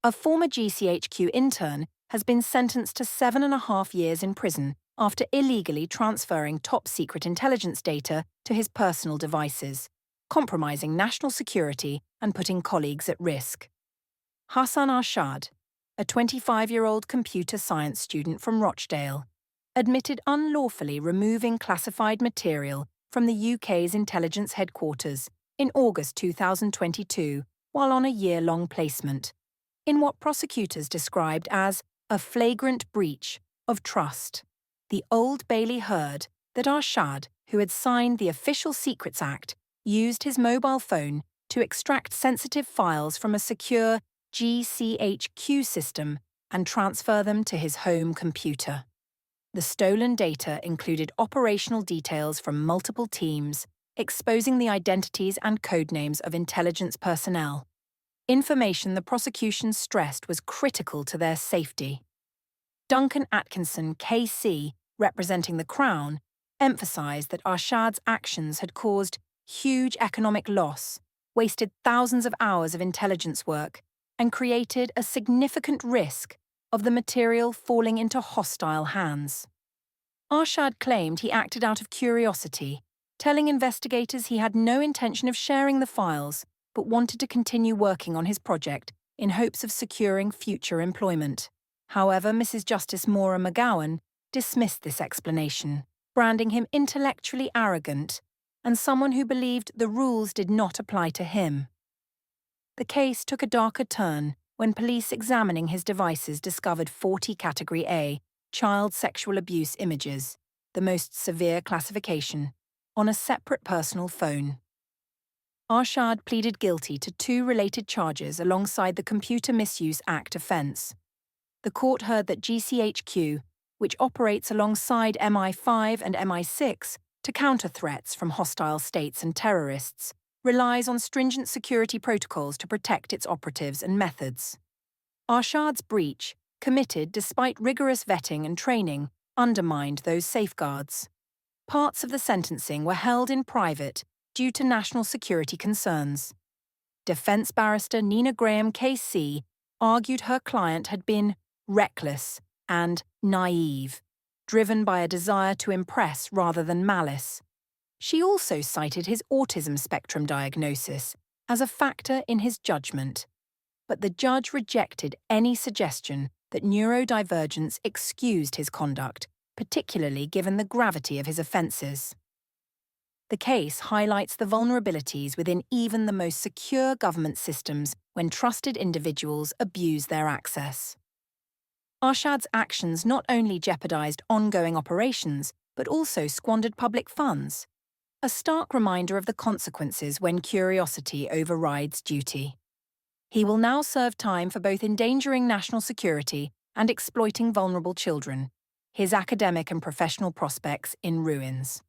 A former GCHQ intern has been sentenced to 7.5 years in prison after illegally transferring top-secret intelligence data to his personal devices, compromising national security and putting colleagues at risk. Hassan Arshad, a 25-year-old computer science student from Rochdale, admitted unlawfully removing classified material from the UK's intelligence headquarters in August 2022 while on a year-long placement, in what prosecutors described as a flagrant breach of trust. The Old Bailey heard that Arshad, who had signed the Official Secrets Act, used his mobile phone to extract sensitive files from a secure Gchq system and transfer them to his home computer. The stolen data included operational details from multiple teams, exposing the identities and codenames of intelligence personnel. Information the prosecution stressed was critical to their safety. Duncan Atkinson, KC, representing the Crown, emphasised that Arshad's actions had caused huge economic loss, wasted thousands of hours of intelligence work, and created a significant risk of the material falling into hostile hands. Arshad claimed he acted out of curiosity, telling investigators he had no intention of sharing the files, but wanted to continue working on his project in hopes of securing future employment. However, Mrs. Justice Maura McGowan dismissed this explanation, branding him intellectually arrogant and someone who believed the rules did not apply to him. The case took a darker turn when police examining his devices discovered 40 Category A child sexual abuse images, the most severe classification, on a separate personal phone. Arshad pleaded guilty to 2 related charges alongside the Computer Misuse Act offence. The court heard that GCHQ, which operates alongside MI5 and MI6 to counter threats from hostile states and terrorists, relies on stringent security protocols to protect its operatives and methods. Arshad's breach, committed despite rigorous vetting and training, undermined those safeguards. Parts of the sentencing were held in private due to national security concerns. Defence barrister Nina Graham KC argued her client had been reckless and naive, driven by a desire to impress rather than malice. She also cited his autism spectrum diagnosis as a factor in his judgment, but the judge rejected any suggestion that neurodivergence excused his conduct, particularly given the gravity of his offences. The case highlights the vulnerabilities within even the most secure government systems when trusted individuals abuse their access. Arshad's actions not only jeopardised ongoing operations, but also squandered public funds, a stark reminder of the consequences when curiosity overrides duty. He will now serve time for both endangering national security and exploiting vulnerable children, his academic and professional prospects in ruins.